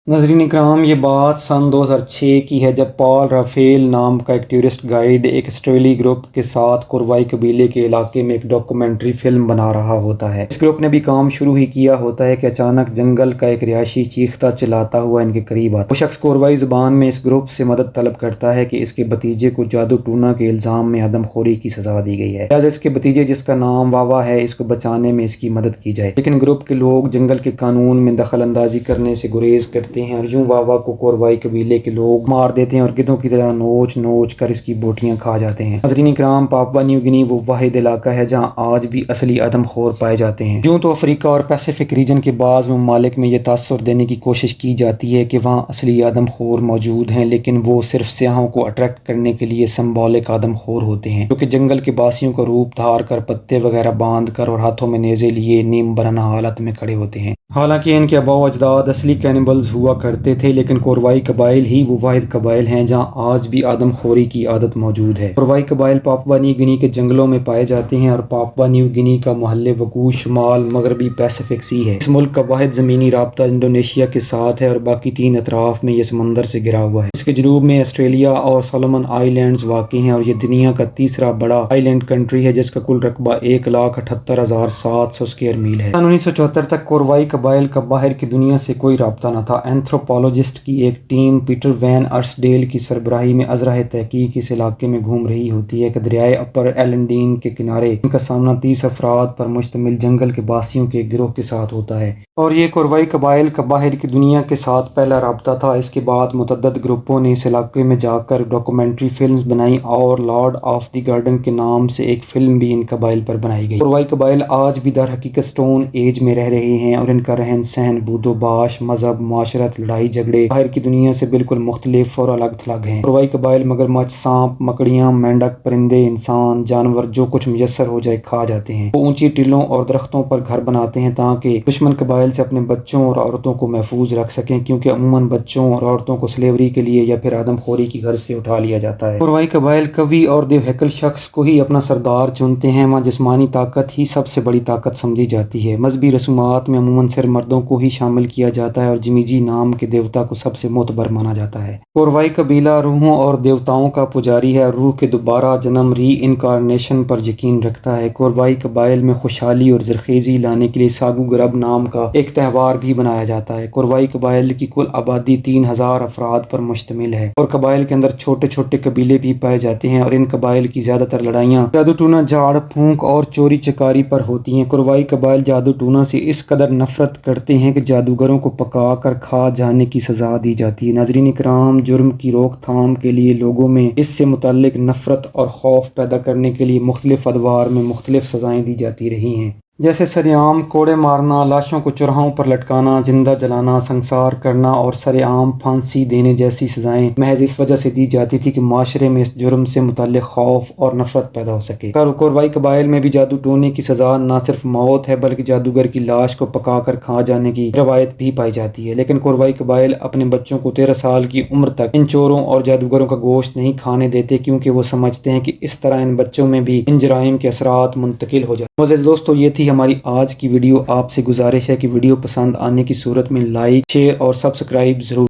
ناظرین اکرام، یہ بات سن 2006 کی ہے جب پال رافیل نام کا ایک ٹورسٹ گائیڈ ایک آسٹریلی گروپ کے ساتھ کوروائی قبیلے کے علاقے میں ایک ڈاکومنٹری فلم بنا رہا ہوتا ہے۔ اس گروپ نے بھی کام شروع ہی کیا ہوتا ہے کہ اچانک جنگل کا ایک رہائشی چیختا چلاتا ہوا ان کے قریب آتا ہے۔ وہ شخص کوروائی زبان میں اس گروپ سے مدد طلب کرتا ہے کہ اس کے بھتیجے کو جادو ٹونا کے الزام میں آدم خوری کی سزا دی گئی ہے، لہٰذا اس کے بھتیجے جس کا نام واوا ہے اس کو بچانے میں اس کی مدد کی جائے۔ لیکن گروپ کے لوگ جنگل کے قانون میں دخل اندازی کرنے سے گریز کرتے ہیں اور یوں واوا کو کوروائی قبیلے کے لوگ مار دیتے ہیں اور گدھوں کی طرح نوچ نوچ کر اس کی بوٹیاں کھا جاتے ہیں۔ ناظرین اکرام، پاپوا نیو گنی وہ واحد علاقہ ہے جہاں آج بھی اصلی آدم خور پائے جاتے ہیں۔ یوں تو افریقہ اور پیسیفک ریجن کے بعض ممالک میں یہ تاثر دینے کی کوشش کی جاتی ہے کہ وہاں اصلی آدم خور موجود ہیں، لیکن وہ صرف سیاحوں کو اٹریکٹ کرنے کے لیے سمبولک آدم خور ہوتے ہیں، جو کہ جنگل کے باسیوں کا روپ دھار کر پتے وغیرہ باندھ کر اور ہاتھوں میں نیزے لیے نیم برہنہ حالت میں کھڑے ہوتے ہیں۔ حالانکہ ان کے آباء و اجداد اصلی کینیبلز ہوا کرتے تھے، لیکن کوروائی قبائل ہی وہ واحد قبائل ہیں جہاں آج بھی آدم خوری کی عادت موجود ہے۔ کوروائی قبائل پاپوا نیو گنی کے جنگلوں میں پائے جاتے ہیں اور پاپوا نیو گنی کا محل وقوع شمال مغربی پیسیفک سی ہے۔ اس ملک کا واحد زمینی رابطہ انڈونیشیا کے ساتھ ہے اور باقی 3 اطراف میں یہ سمندر سے گھرا ہوا ہے۔ اس کے جنوب میں آسٹریلیا اور سولومن آئی لینڈز واقع ہیں اور یہ دنیا کا تیسرا بڑا آئی لینڈ کنٹری ہے جس کا کل رقبہ 1,78,700 اسکوائر میل ہے۔ سن 1974 تک کوروائی قبائل کا باہر کی دنیا سے کوئی رابطہ نہ تھا۔ اینتھروپولوجسٹ کی ایک ٹیم پیٹر وین ارسڈیل کی سربراہی میں ازرہ تحقیق اس علاقے میں گھوم رہی ہوتی ہے کہ دریائے اپر ایلنڈین کے کنارے ان کا سامنا 30 افراد پر مشتمل جنگل کے باسیوں کے ایک گروہ کے ساتھ ہوتا ہے، اور یہ کوروائی قبائل کا باہر کی دنیا کے ساتھ پہلا رابطہ تھا۔ اس کے بعد متعدد گروپوں نے اس علاقے میں جا کر ڈاکومنٹری فلمز بنائیں اور لارڈ آف دی گارڈن کے نام سے ایک فلم بھی ان قبائل پر بنائی گئی۔ کوروائی قبائل آج بھی در حقیقت سٹون ایج میں رہ رہے ہیں اور ان کا رہن سہن، بود و باش، مذہب، معاشرت، لڑائی جھگڑے باہر کی دنیا سے بالکل مختلف اور الگ تھلگ ہیں۔ کوروائی قبائل مگرمچھ، سانپ، مکڑیاں، مینڈک، پرندے، انسان، جانور جو کچھ میسر ہو جائے کھا جاتے ہیں۔ وہ اونچی ٹیلوں اور درختوں پر گھر بناتے ہیں تاکہ دشمن قبائل سے اپنے بچوں اور عورتوں کو محفوظ رکھ سکیں، کیونکہ عموماً بچوں اور عورتوں کو سلیوری کے لیے یا پھر آدم خوری کی گھر سے اٹھا لیا جاتا ہے۔ کوروائی قبائل قوی اور دیوہیکل شخص کو ہی اپنا سردار چنتے ہیں، وہاں جسمانی طاقت ہی سب سے بڑی طاقت سمجھی جاتی ہے۔ مذہبی رسومات میں عموماً صرف مردوں کو ہی شامل کیا جاتا ہے اور جمیجی نام کے دیوتا کو سب سے معتبر مانا جاتا ہے۔ کوروائی قبیلہ روحوں اور دیوتاؤں کا پجاری ہے اور روح کے دوبارہ جنم ری انکارنیشن پر یقین رکھتا ہے۔ کوروائی قبائل میں خوشحالی اور زرخیزی لانے کے لیے ساگو گرب نام کا ایک تہوار بھی منایا جاتا ہے۔ کوروائی قبائل کی کل آبادی 3,000 افراد پر مشتمل ہے اور قبائل کے اندر چھوٹے چھوٹے قبیلے بھی پائے جاتے ہیں اور ان قبائل کی زیادہ تر لڑائیاں جادو ٹونا، جھاڑ پھونک اور چوری چکاری پر ہوتی ہیں۔ کوروائی قبائل جادو ٹونا سے اس قدر نفرت کرتے ہیں کہ جادوگروں کو پکا کر کھا جانے کی سزا دی جاتی ہے۔ ناظرین اکرام، جرم کی روک تھام کے لیے لوگوں میں اس سے متعلق نفرت اور خوف پیدا کرنے کے لیے مختلف ادوار میں مختلف سزائیں دی جاتی رہی ہیں، جیسے سرعام کوڑے مارنا، لاشوں کو چرہوں پر لٹکانا، زندہ جلانا، سنسار کرنا اور سرعام پھانسی دینے جیسی سزائیں محض اس وجہ سے دی جاتی تھی کہ معاشرے میں اس جرم سے متعلق خوف اور نفرت پیدا ہو سکے۔ کوروائی قبائل میں بھی جادو ٹونے کی سزا نہ صرف موت ہے بلکہ جادوگر کی لاش کو پکا کر کھا جانے کی روایت بھی پائی جاتی ہے، لیکن کوروائی قبائل اپنے بچوں کو 13 سال کی عمر تک ان چوروں اور جادوگروں کا گوشت نہیں کھانے دیتے، کیونکہ وہ سمجھتے ہیں کہ اس طرح ان بچوں میں بھی ان جرائم کے اثرات منتقل ہو جاتے ہیں۔ معزز دوستو، یہ تھی ہماری آج کی ویڈیو۔ آپ سے گزارش ہے کہ ویڈیو پسند آنے کی صورت میں لائک، شیئر اور سبسکرائب ضرور